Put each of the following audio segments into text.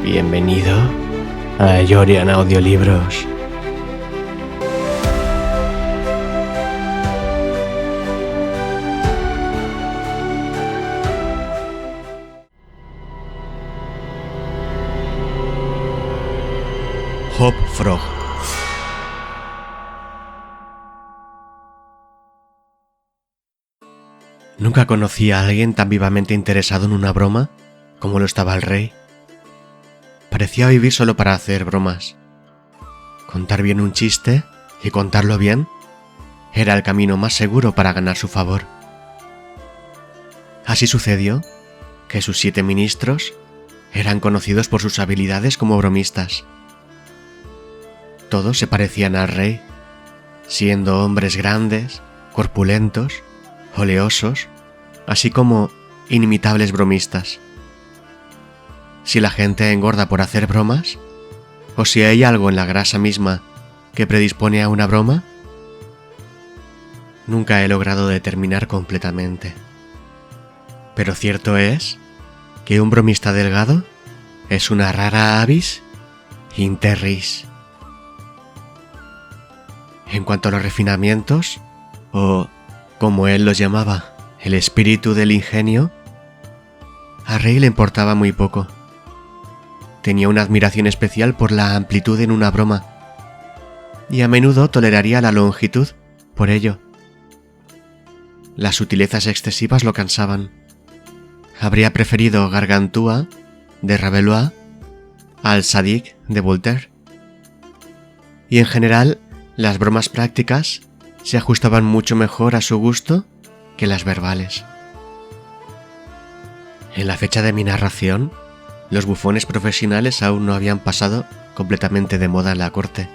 Bienvenido a Yorian Audiolibros. Hop Frog. Nunca conocí a alguien tan vivamente interesado en una broma como lo estaba el rey. Parecía vivir solo para hacer bromas. Contar bien un chiste y contarlo bien era el camino más seguro para ganar su favor. Así sucedió que sus 7 ministros eran conocidos por sus habilidades como bromistas. Todos se parecían al rey, siendo hombres grandes, corpulentos, oleosos, así como inimitables bromistas. Si la gente engorda por hacer bromas, o si hay algo en la grasa misma que predispone a una broma, nunca he logrado determinar completamente. Pero cierto es que un bromista delgado es una rara avis in terris. En cuanto a los refinamientos, o como él los llamaba, el espíritu del ingenio, a Rey le importaba muy poco. Tenía una admiración especial por la amplitud en una broma, y a menudo toleraría la longitud por ello. Las sutilezas excesivas lo cansaban. Habría preferido Gargantua, de Rabelais, al Sadic, de Voltaire. Y en general, las bromas prácticas se ajustaban mucho mejor a su gusto que las verbales. En la fecha de mi narración, los bufones profesionales aún no habían pasado completamente de moda en la corte.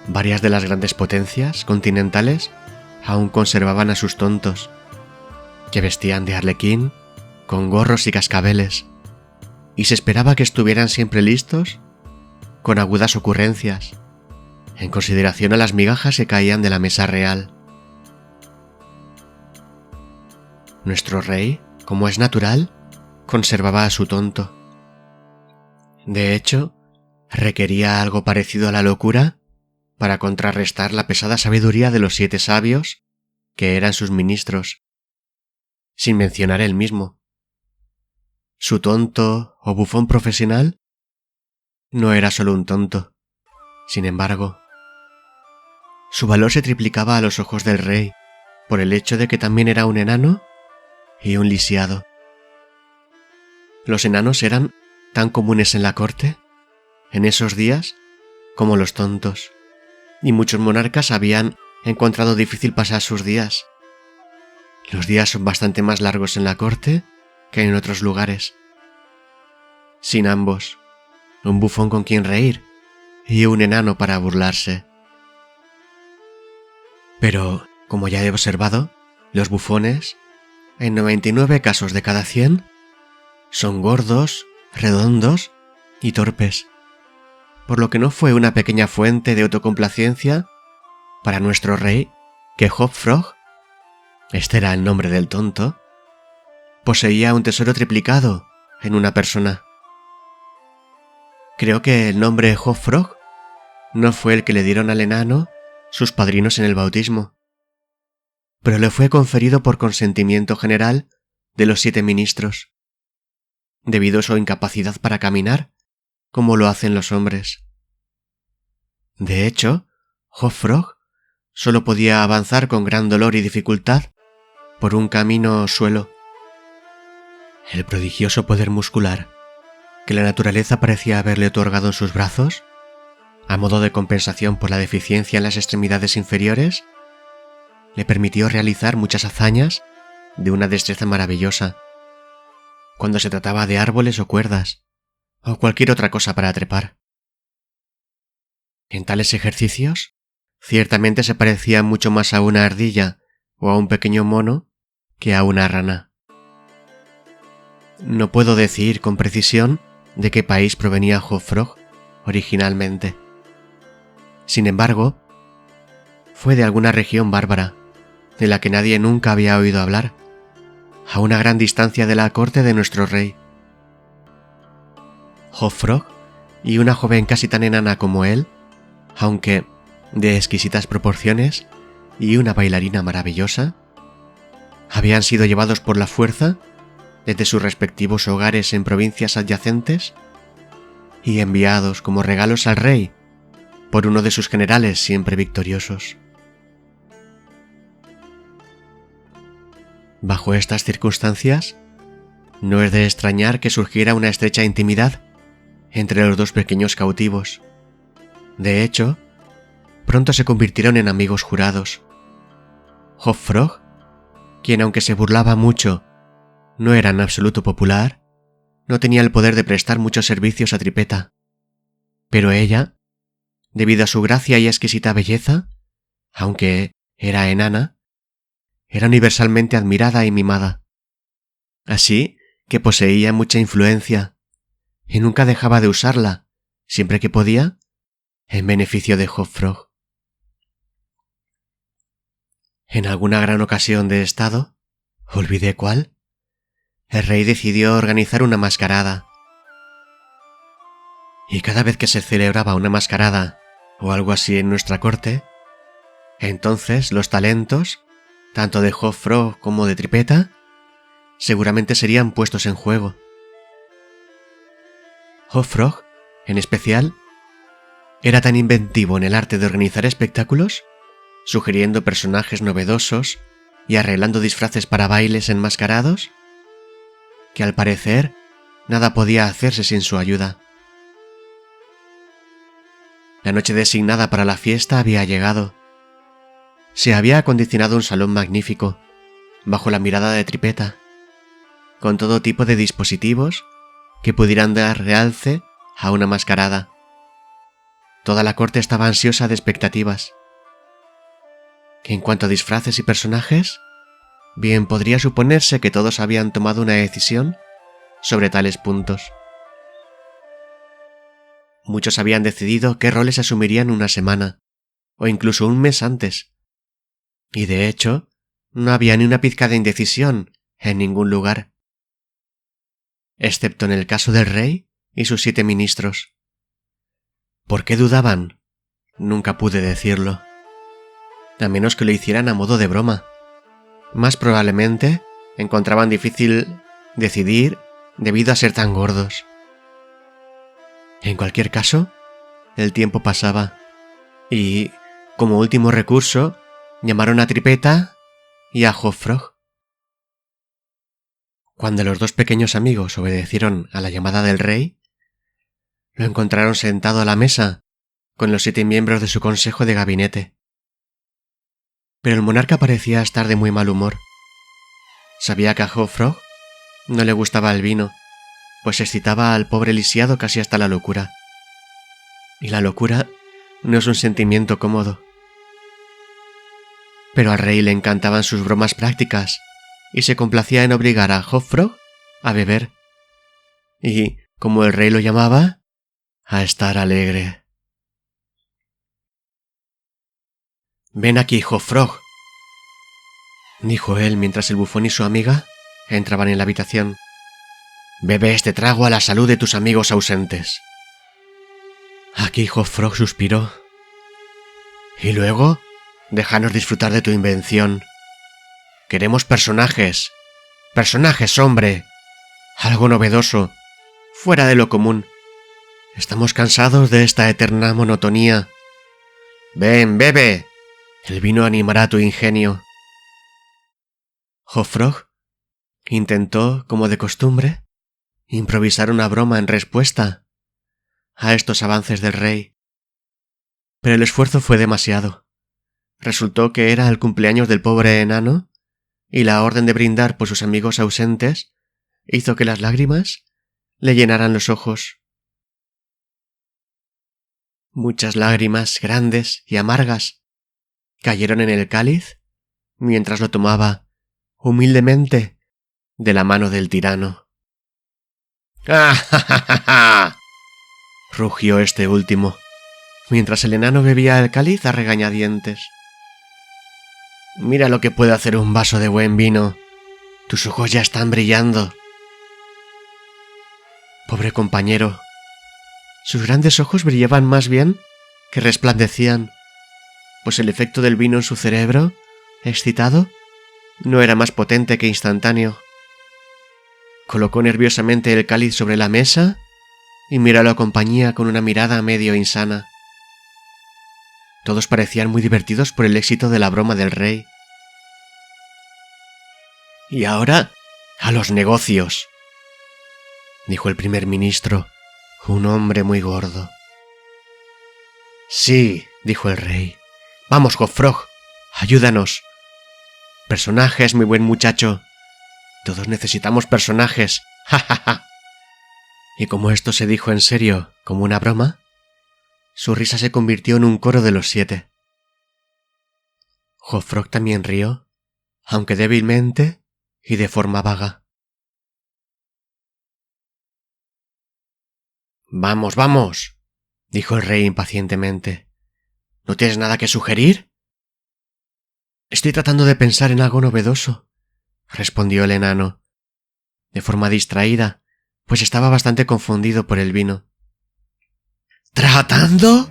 Varias de las grandes potencias continentales aún conservaban a sus tontos, que vestían de arlequín, con gorros y cascabeles, y se esperaba que estuvieran siempre listos, con agudas ocurrencias, en consideración a las migajas que caían de la mesa real. Nuestro rey, como es natural, conservaba a su tonto. De hecho, requería algo parecido a la locura para contrarrestar la pesada sabiduría de los 7 sabios que eran sus ministros, sin mencionar él mismo. Su tonto o bufón profesional no era solo un tonto. Sin embargo, su valor se triplicaba a los ojos del rey por el hecho de que también era un enano y un lisiado. Los enanos eran tan comunes en la corte, en esos días, como los tontos, y muchos monarcas habían encontrado difícil pasar sus días. Los días son bastante más largos en la corte que en otros lugares. Sin ambos, un bufón con quien reír y un enano para burlarse. Pero, como ya he observado, los bufones, en 99 casos de cada 100, son gordos, redondos y torpes, por lo que no fue una pequeña fuente de autocomplacencia para nuestro rey que Hop Frog, este era el nombre del tonto, poseía un tesoro triplicado en una persona. Creo que el nombre Hop Frog no fue el que le dieron al enano sus padrinos en el bautismo, pero le fue conferido por consentimiento general de los 7 ministros, debido a su incapacidad para caminar, como lo hacen los hombres. De hecho, Hop Frog solo podía avanzar con gran dolor y dificultad por un camino suelo. El prodigioso poder muscular que la naturaleza parecía haberle otorgado en sus brazos, a modo de compensación por la deficiencia en las extremidades inferiores, le permitió realizar muchas hazañas de una destreza maravillosa, cuando se trataba de árboles o cuerdas, o cualquier otra cosa para trepar. En tales ejercicios, ciertamente se parecía mucho más a una ardilla o a un pequeño mono que a una rana. No puedo decir con precisión de qué país provenía Hop Frog originalmente. Sin embargo, fue de alguna región bárbara, de la que nadie nunca había oído hablar, a una gran distancia de la corte de nuestro rey. Hopfrog y una joven casi tan enana como él, aunque de exquisitas proporciones y una bailarina maravillosa, habían sido llevados por la fuerza desde sus respectivos hogares en provincias adyacentes y enviados como regalos al rey por uno de sus generales siempre victoriosos. Bajo estas circunstancias, no es de extrañar que surgiera una estrecha intimidad entre los dos pequeños cautivos. De hecho, pronto se convirtieron en amigos jurados. Hopfrog, quien aunque se burlaba mucho, no era en absoluto popular, no tenía el poder de prestar muchos servicios a Tripetta, pero ella, debido a su gracia y exquisita belleza, aunque era enana, era universalmente admirada y mimada. Así que poseía mucha influencia, y nunca dejaba de usarla, siempre que podía, en beneficio de Hopfrog. En alguna gran ocasión de estado, olvidé cuál, el rey decidió organizar una mascarada. Y cada vez que se celebraba una mascarada o algo así en nuestra corte, entonces los talentos, tanto de Hopfrog como de Tripetta, seguramente serían puestos en juego. Hopfrog, en especial, era tan inventivo en el arte de organizar espectáculos, sugiriendo personajes novedosos y arreglando disfraces para bailes enmascarados, que al parecer nada podía hacerse sin su ayuda. La noche designada para la fiesta había llegado. Se había acondicionado un salón magnífico, bajo la mirada de Tripetta, con todo tipo de dispositivos que pudieran dar realce a una mascarada. Toda la corte estaba ansiosa de expectativas. En cuanto a disfraces y personajes, bien podría suponerse que todos habían tomado una decisión sobre tales puntos. Muchos habían decidido qué roles asumirían una semana, o incluso un mes antes, y de hecho, no había ni una pizca de indecisión en ningún lugar, excepto en el caso del rey y sus 7 ministros. ¿Por qué dudaban? Nunca pude decirlo. A menos que lo hicieran a modo de broma. Más probablemente encontraban difícil decidir debido a ser tan gordos. En cualquier caso, el tiempo pasaba y, como último recurso, llamaron a Tripetta y a Hopfrog. Cuando los dos pequeños amigos obedecieron a la llamada del rey, lo encontraron sentado a la mesa con los 7 miembros de su consejo de gabinete. Pero el monarca parecía estar de muy mal humor. Sabía que a Hopfrog no le gustaba el vino, pues excitaba al pobre lisiado casi hasta la locura. Y la locura no es un sentimiento cómodo. Pero al rey le encantaban sus bromas prácticas, y se complacía en obligar a Hopfrog a beber. Y, como el rey lo llamaba, a estar alegre. «Ven aquí, Hopfrog», dijo él mientras el bufón y su amiga entraban en la habitación. «Bebe este trago a la salud de tus amigos ausentes». Aquí Hopfrog suspiró. «Y luego, déjanos disfrutar de tu invención. Queremos personajes. Personajes, hombre. Algo novedoso, fuera de lo común. Estamos cansados de esta eterna monotonía. Ven, bebe. El vino animará tu ingenio». Hopfrog intentó, como de costumbre, improvisar una broma en respuesta a estos avances del rey. Pero el esfuerzo fue demasiado. Resultó que era el cumpleaños del pobre enano, y la orden de brindar por sus amigos ausentes hizo que las lágrimas le llenaran los ojos. Muchas lágrimas grandes y amargas cayeron en el cáliz mientras lo tomaba humildemente de la mano del tirano. ¡Ah, ja, ja, ja, ja! Rugió este último, mientras el enano bebía el cáliz a regañadientes. «Mira lo que puede hacer un vaso de buen vino. Tus ojos ya están brillando». «Pobre compañero», Sus grandes ojos brillaban más bien que resplandecían, pues el efecto del vino en su cerebro, excitado, no era más potente que instantáneo. Colocó nerviosamente el cáliz sobre la mesa y miró a la compañía con una mirada medio insana. Todos parecían muy divertidos por el éxito de la broma del rey. «Y ahora, a los negocios», dijo el primer ministro, un hombre muy gordo. «Sí», dijo el rey. «Vamos, Hofrog, ayúdanos. Personajes, mi buen muchacho. Todos necesitamos personajes. ¡Ja, ja, ja!». Y como esto se dijo en serio, como una broma, su risa se convirtió en un coro de los 7. Hofrog también rió, aunque débilmente y de forma vaga. «Vamos, vamos», dijo el rey impacientemente. «¿No tienes nada que sugerir?» «Estoy tratando de pensar en algo novedoso», respondió el enano, de forma distraída, pues estaba bastante confundido por el vino. «¿Tratando?»,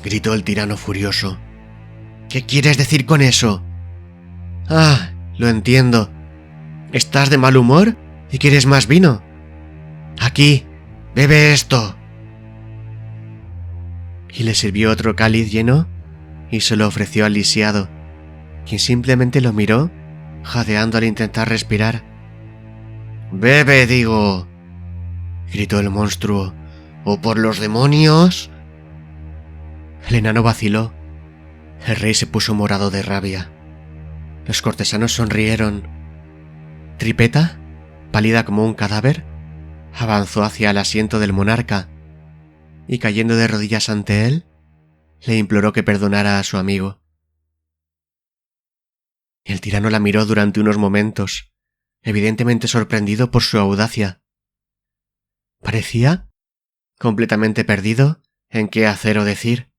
gritó el tirano furioso. «¿Qué quieres decir con eso?». «Ah, lo entiendo. Estás de mal humor y quieres más vino. Aquí, bebe esto». Y le sirvió otro cáliz lleno y se lo ofreció al lisiado, quien simplemente lo miró, jadeando al intentar respirar. «Bebe, digo», gritó el monstruo, «o por los demonios». El enano vaciló. El rey se puso morado de rabia. Los cortesanos sonrieron. Tripeta, pálida como un cadáver, avanzó hacia el asiento del monarca y, cayendo de rodillas ante él, le imploró que perdonara a su amigo. El tirano la miró durante unos momentos, evidentemente sorprendido por su audacia. Parecía completamente perdido en qué hacer o decir,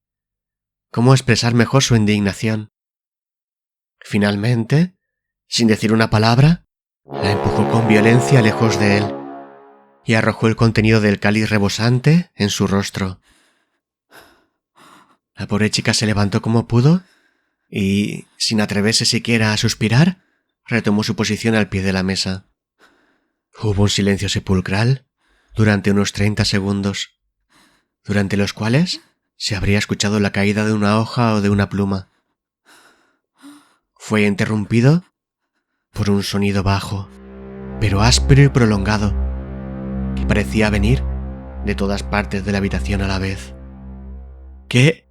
cómo expresar mejor su indignación. Finalmente, sin decir una palabra, la empujó con violencia lejos de él y arrojó el contenido del cáliz rebosante en su rostro. La pobre chica se levantó como pudo y, sin atreverse siquiera a suspirar, retomó su posición al pie de la mesa. Hubo un silencio sepulcral durante unos 30 segundos, durante los cuales se habría escuchado la caída de una hoja o de una pluma. Fue interrumpido por un sonido bajo, pero áspero y prolongado, que parecía venir de todas partes de la habitación a la vez. ¿Qué?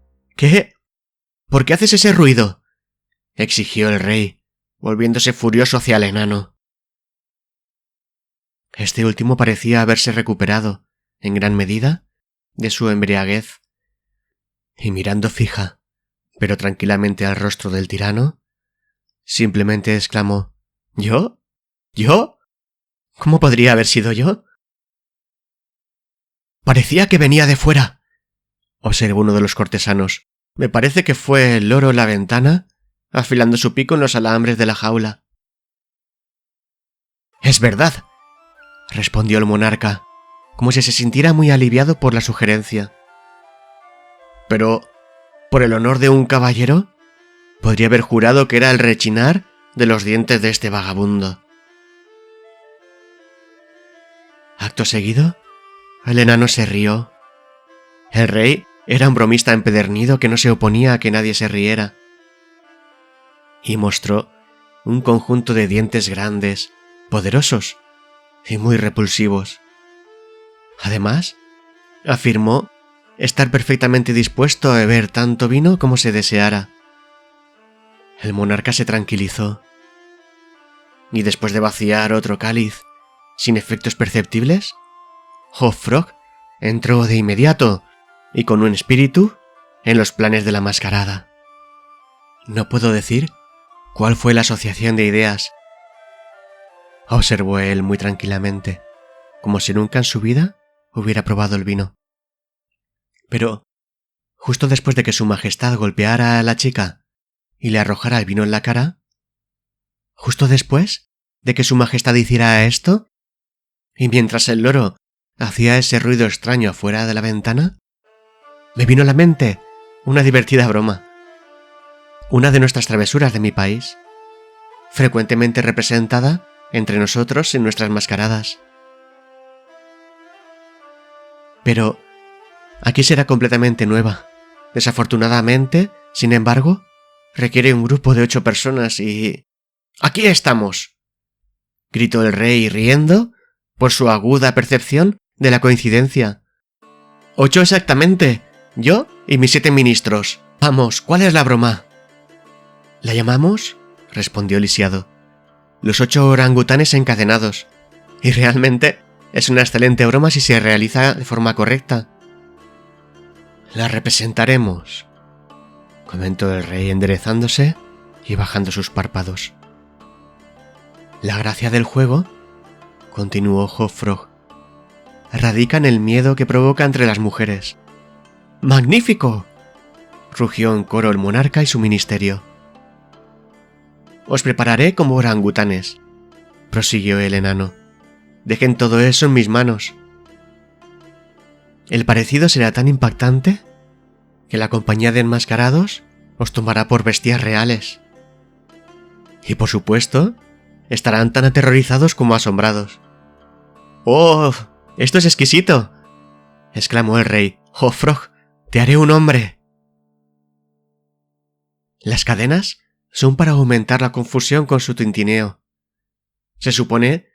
¿Por qué haces ese ruido?, exigió el rey, volviéndose furioso hacia el enano. Este último parecía haberse recuperado, en gran medida, de su embriaguez, y mirando fija, pero tranquilamente al rostro del tirano, simplemente exclamó: «¿Yo? ¿Yo? ¿Cómo podría haber sido yo?». «Parecía que venía de fuera», observó uno de los cortesanos. «Me parece que fue el loro en la ventana, afilando su pico en los alambres de la jaula». «Es verdad», respondió el monarca, como si se sintiera muy aliviado por la sugerencia. «Pero, por el honor de un caballero, podría haber jurado que era el rechinar de los dientes de este vagabundo». Acto seguido, el enano se rió. El rey era un bromista empedernido que no se oponía a que nadie se riera. Y mostró un conjunto de dientes grandes, poderosos y muy repulsivos. Además, afirmó estar perfectamente dispuesto a beber tanto vino como se deseara. El monarca se tranquilizó, y después de vaciar otro cáliz sin efectos perceptibles, Hofrog entró de inmediato y con un espíritu en los planes de la mascarada. No puedo decir cuál fue la asociación de ideas, observó él muy tranquilamente, como si nunca en su vida hubiera probado el vino. Pero, justo después de que su majestad golpeara a la chica y le arrojara el vino en la cara, justo después de que su majestad hiciera esto, y mientras el loro hacía ese ruido extraño afuera de la ventana, me vino a la mente una divertida broma. Una de nuestras travesuras de mi país, frecuentemente representada entre nosotros en nuestras mascaradas. Pero aquí será completamente nueva. Desafortunadamente, sin embargo, requiere un grupo de 8 personas y... ¡Aquí estamos!, gritó el rey riendo por su aguda percepción de la coincidencia. 8 exactamente, yo y mis 7 ministros. Vamos, ¿cuál es la broma? ¿La llamamos?, respondió lisiado, los 8 orangutanes encadenados. Y realmente es una excelente broma si se realiza de forma correcta. La representaremos, comentó el rey enderezándose y bajando sus párpados. La gracia del juego, continuó Hop Frog, radica en el miedo que provoca entre las mujeres. ¡Magnífico!, rugió en coro el monarca y su ministerio. Os prepararé como orangutanes, prosiguió el enano. Dejen todo eso en mis manos. El parecido será tan impactante que la compañía de enmascarados os tomará por bestias reales. Y por supuesto, estarán tan aterrorizados como asombrados. ¡Oh! ¡Esto es exquisito!, exclamó el rey. ¡Oh, Frog! ¡Te haré un hombre! Las cadenas son para aumentar la confusión con su tintineo. Se supone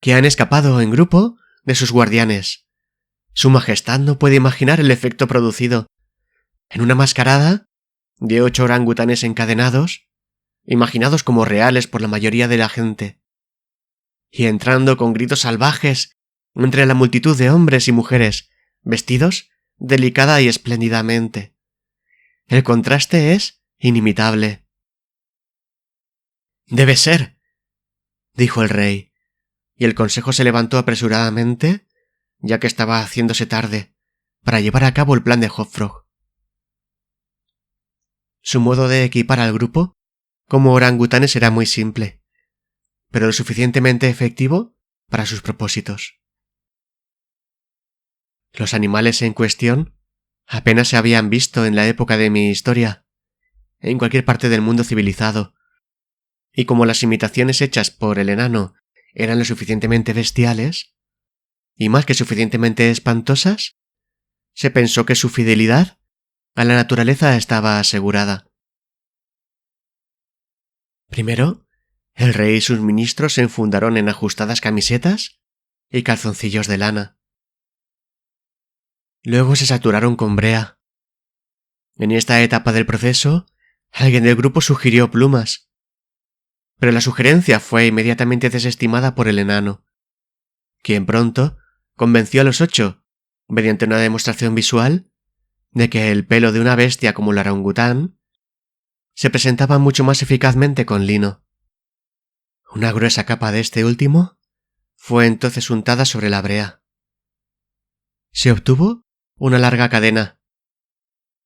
que han escapado en grupo de sus guardianes. Su Majestad no puede imaginar el efecto producido. En una mascarada de 8 orangutanes encadenados, imaginados como reales por la mayoría de la gente, y entrando con gritos salvajes entre la multitud de hombres y mujeres, vestidos delicada y espléndidamente. El contraste es inimitable. Debe ser, dijo el rey, y el consejo se levantó apresuradamente, ya que estaba haciéndose tarde, para llevar a cabo el plan de Hop Frog. Su modo de equipar al grupo como orangutanes era muy simple, pero lo suficientemente efectivo para sus propósitos. Los animales en cuestión apenas se habían visto en la época de mi historia, en cualquier parte del mundo civilizado, y como las imitaciones hechas por el enano eran lo suficientemente bestiales, y más que suficientemente espantosas, se pensó que su fidelidad a la naturaleza estaba asegurada. Primero, el rey y sus ministros se enfundaron en ajustadas camisetas y calzoncillos de lana. Luego se saturaron con brea. En esta etapa del proceso, alguien del grupo sugirió plumas, pero la sugerencia fue inmediatamente desestimada por el enano, quien pronto convenció a los 8, mediante una demostración visual, de que el pelo de una bestia como el orangután se presentaba mucho más eficazmente con lino. Una gruesa capa de este último fue entonces untada sobre la brea. Se obtuvo una larga cadena.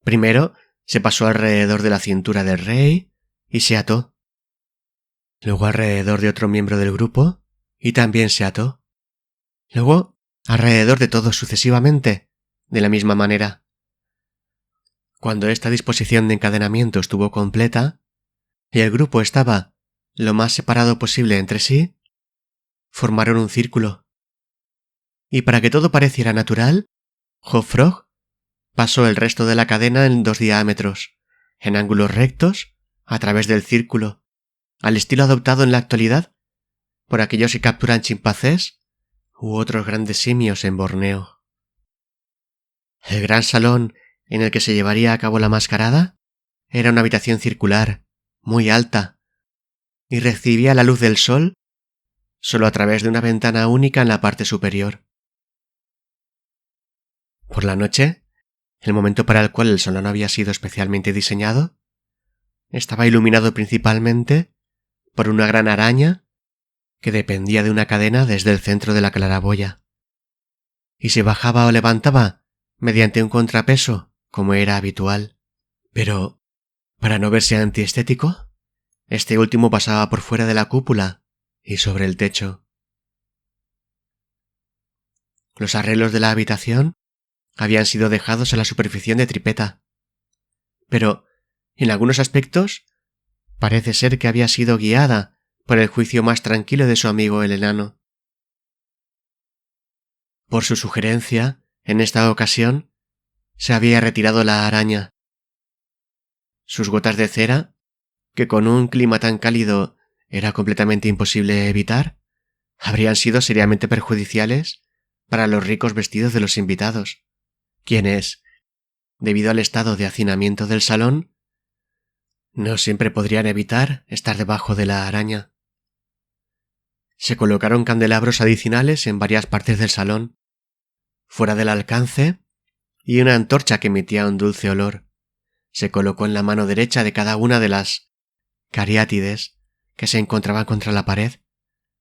Primero se pasó alrededor de la cintura del rey y se ató. Luego alrededor de otro miembro del grupo y también se ató. Luego alrededor de todos sucesivamente, de la misma manera. Cuando esta disposición de encadenamiento estuvo completa y el grupo estaba lo más separado posible entre sí, formaron un círculo. Y para que todo pareciera natural, Hop Frog pasó el resto de la cadena en 2 diámetros, en ángulos rectos, a través del círculo, al estilo adoptado en la actualidad por aquellos que capturan chimpancés u otros grandes simios en Borneo. El gran salón en el que se llevaría a cabo la mascarada era una habitación circular, muy alta, y recibía la luz del sol solo a través de una ventana única en la parte superior. Por la noche, el momento para el cual el salón había sido especialmente diseñado, estaba iluminado principalmente por una gran araña que dependía de una cadena desde el centro de la claraboya, y se bajaba o levantaba mediante un contrapeso, como era habitual. Pero, para no verse antiestético, este último pasaba por fuera de la cúpula y sobre el techo. Los arreglos de la habitación habían sido dejados a la superficie de Tripetta, pero en algunos aspectos parece ser que había sido guiada por el juicio más tranquilo de su amigo el enano. Por su sugerencia, en esta ocasión, se había retirado la araña. Sus gotas de cera, que con un clima tan cálido era completamente imposible evitar, habrían sido seriamente perjudiciales para los ricos vestidos de los invitados, quienes, debido al estado de hacinamiento del salón, no siempre podrían evitar estar debajo de la araña. Se colocaron candelabros adicionales en varias partes del salón, fuera del alcance, y una antorcha que emitía un dulce olor se colocó en la mano derecha de cada una de las cariátides que se encontraban contra la pared,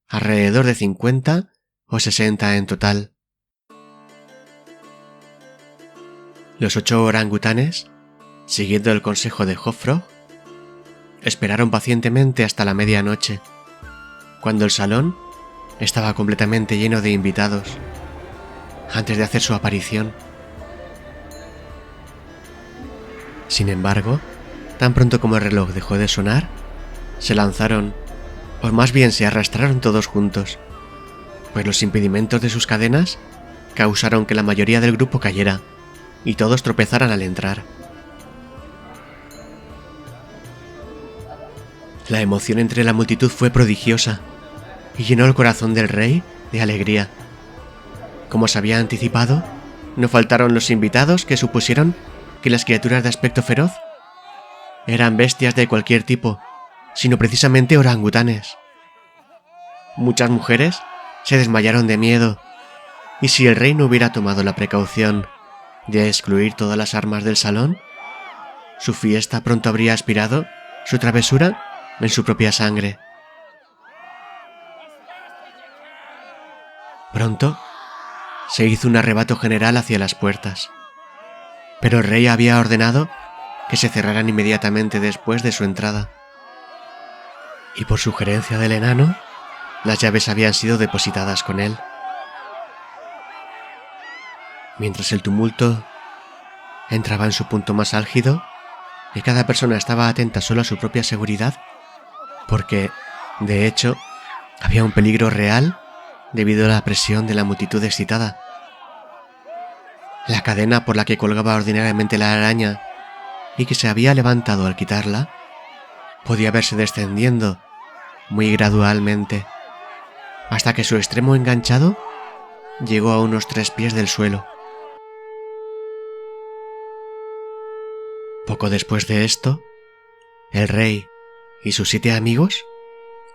alrededor de 50 o 60 en total. Los 8 orangutanes, siguiendo el consejo de Hop-Frog, esperaron pacientemente hasta la medianoche, cuando el salón estaba completamente lleno de invitados, antes de hacer su aparición. Sin embargo, tan pronto como el reloj dejó de sonar, se lanzaron, o más bien se arrastraron todos juntos, pues los impedimentos de sus cadenas causaron que la mayoría del grupo cayera y todos tropezaran al entrar. La emoción entre la multitud fue prodigiosa y llenó el corazón del rey de alegría. Como se había anticipado, no faltaron los invitados que supusieron que las criaturas de aspecto feroz eran bestias de cualquier tipo, sino precisamente orangutanes. Muchas mujeres se desmayaron de miedo, y si el rey no hubiera tomado la precaución de excluir todas las armas del salón, su fiesta pronto habría aspirado su travesura en su propia sangre. Pronto se hizo un arrebato general hacia las puertas, pero el rey había ordenado que se cerraran inmediatamente después de su entrada, y por sugerencia del enano, las llaves habían sido depositadas con él. Mientras el tumulto entraba en su punto más álgido y cada persona estaba atenta solo a su propia seguridad, porque, de hecho, había un peligro real debido a la presión de la multitud excitada. La cadena por la que colgaba ordinariamente la araña y que se había levantado al quitarla, podía verse descendiendo muy gradualmente, hasta que su extremo enganchado llegó a unos 3 pies del suelo. Poco después de esto, el rey y sus 7 amigos,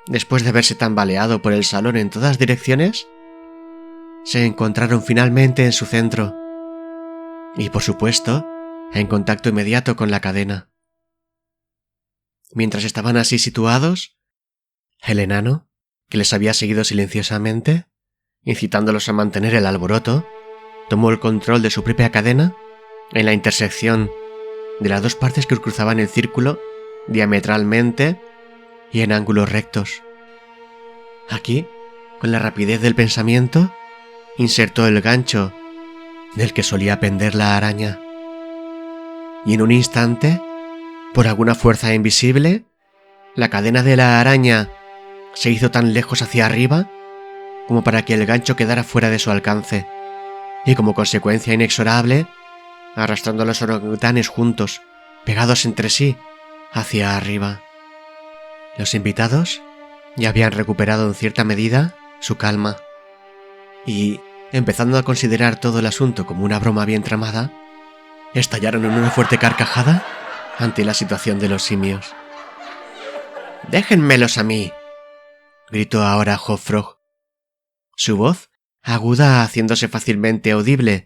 después de haberse tambaleado por el salón en todas direcciones, se encontraron finalmente en su centro, y por supuesto, en contacto inmediato con la cadena. Mientras estaban así situados, el enano, que les había seguido silenciosamente, incitándolos a mantener el alboroto, tomó el control de su propia cadena en la intersección de las 2 partes que cruzaban el círculo diametralmente y en ángulos rectos. Aquí, con la rapidez del pensamiento, insertó el gancho del que solía pender la araña, y en un instante, por alguna fuerza invisible, la cadena de la araña se hizo tan lejos hacia arriba como para que el gancho quedara fuera de su alcance, y como consecuencia inexorable, arrastrando a los orangutanes juntos, pegados entre sí, hacia arriba. Los invitados ya habían recuperado en cierta medida su calma, y, empezando a considerar todo el asunto como una broma bien tramada, estallaron en una fuerte carcajada ante la situación de los simios. «¡Déjenmelos a mí!», gritó ahora Hop-Frog, su voz aguda haciéndose fácilmente audible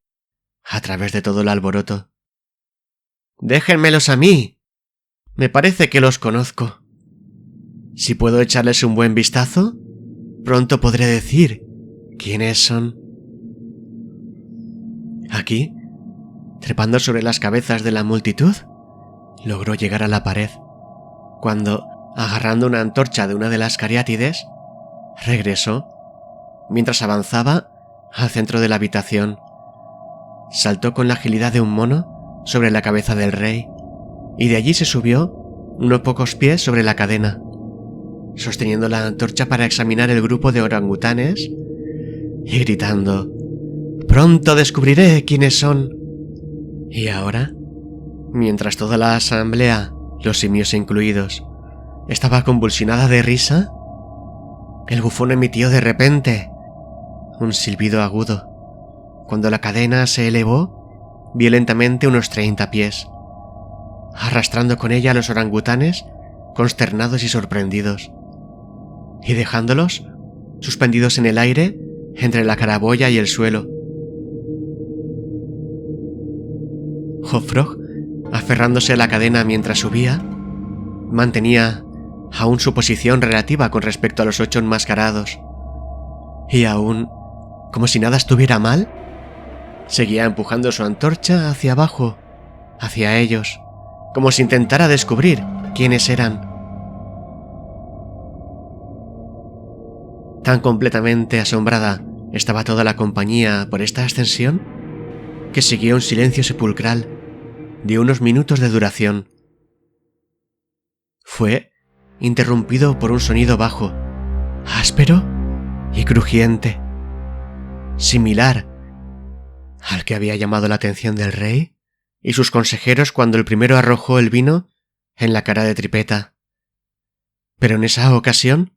a través de todo el alboroto. «¡Déjenmelos a mí! Me parece que los conozco. Si puedo echarles un buen vistazo, pronto podré decir quiénes son». Aquí, trepando sobre las cabezas de la multitud, logró llegar a la pared, cuando, agarrando una antorcha de una de las cariátides, regresó, mientras avanzaba, al centro de la habitación. Saltó con la agilidad de un mono sobre la cabeza del rey y de allí se subió unos pocos pies sobre la cadena, sosteniendo la antorcha para examinar el grupo de orangutanes y gritando: «¡Pronto descubriré quiénes son!». Y ahora, mientras toda la asamblea, los simios incluidos, estaba convulsionada de risa, el bufón emitió de repente un silbido agudo, cuando la cadena se elevó violentamente unos 30 pies, arrastrando con ella a los orangutanes consternados y sorprendidos, y dejándolos suspendidos en el aire entre la claraboya y el suelo. Hopfrog, aferrándose a la cadena mientras subía, mantenía aún su posición relativa con respecto a los 8 enmascarados, y aún, como si nada estuviera mal, seguía empujando su antorcha hacia abajo, hacia ellos, como si intentara descubrir quiénes eran. Tan completamente asombrada estaba toda la compañía por esta ascensión, que siguió un silencio sepulcral de unos minutos de duración. Fue interrumpido por un sonido bajo, áspero y crujiente, similar al que había llamado la atención del rey y sus consejeros cuando el primero arrojó el vino en la cara de Tripetta. Pero en esa ocasión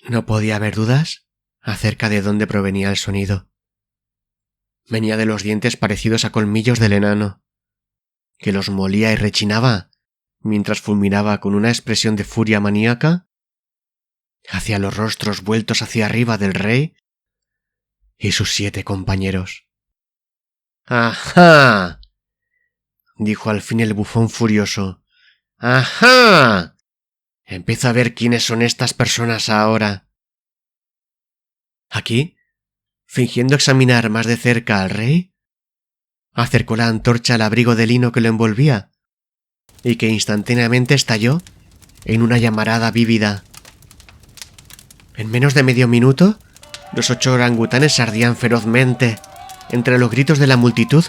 no podía haber dudas acerca de dónde provenía el sonido. Venía de los dientes parecidos a colmillos del enano, que los molía y rechinaba mientras fulminaba con una expresión de furia maníaca hacia los rostros vueltos hacia arriba del rey y sus 7 compañeros. «¡Ajá!», dijo al fin el bufón furioso. «¡Ajá! Empiezo a ver quiénes son estas personas ahora». Aquí, fingiendo examinar más de cerca al rey, acercó la antorcha al abrigo de lino que lo envolvía y que instantáneamente estalló en una llamarada vívida. En menos de medio minuto, los 8 orangutanes ardían ferozmente entre los gritos de la multitud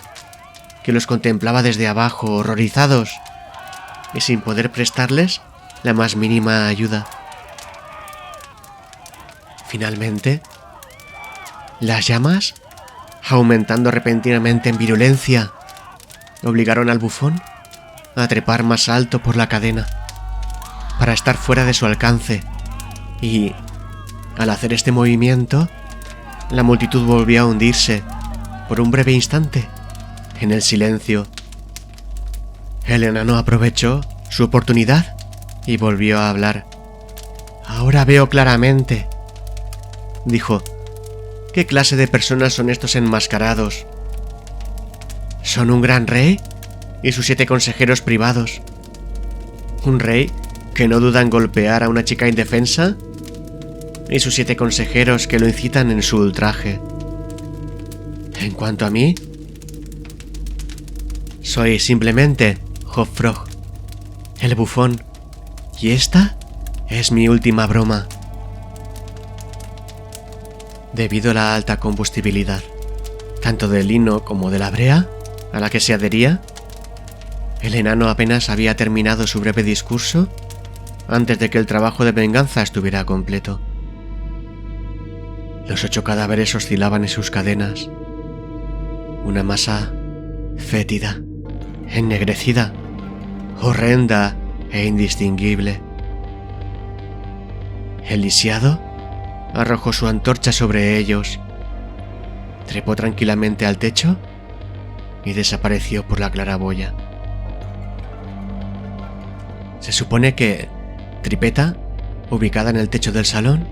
que los contemplaba desde abajo, horrorizados y sin poder prestarles la más mínima ayuda. Finalmente, las llamas, aumentando repentinamente en virulencia, obligaron al bufón a trepar más alto por la cadena para estar fuera de su alcance, y al hacer este movimiento, la multitud volvió a hundirse por un breve instante en el silencio. El enano aprovechó su oportunidad y volvió a hablar. «Ahora veo claramente», dijo, «qué clase de personas son estos enmascarados. Son un gran rey y sus 7 consejeros privados. Un rey que no duda en golpear a una chica indefensa y sus 7 consejeros que lo incitan en su ultraje. En cuanto a mí, soy simplemente Hopfrog, el bufón, y esta es mi última broma». Debido a la alta combustibilidad, tanto del lino como de la brea a la que se adhería, el enano apenas había terminado su breve discurso antes de que el trabajo de venganza estuviera completo. Los 8 cadáveres oscilaban en sus cadenas, una masa fétida, ennegrecida, horrenda e indistinguible. El lisiado arrojó su antorcha sobre ellos, trepó tranquilamente al techo y desapareció por la claraboya. Se supone que Tripetta, ubicada en el techo del salón,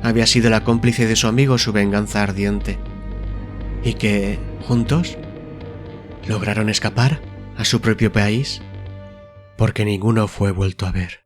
había sido la cómplice de su amigo su venganza ardiente, y que, juntos, lograron escapar a su propio país porque ninguno fue vuelto a ver.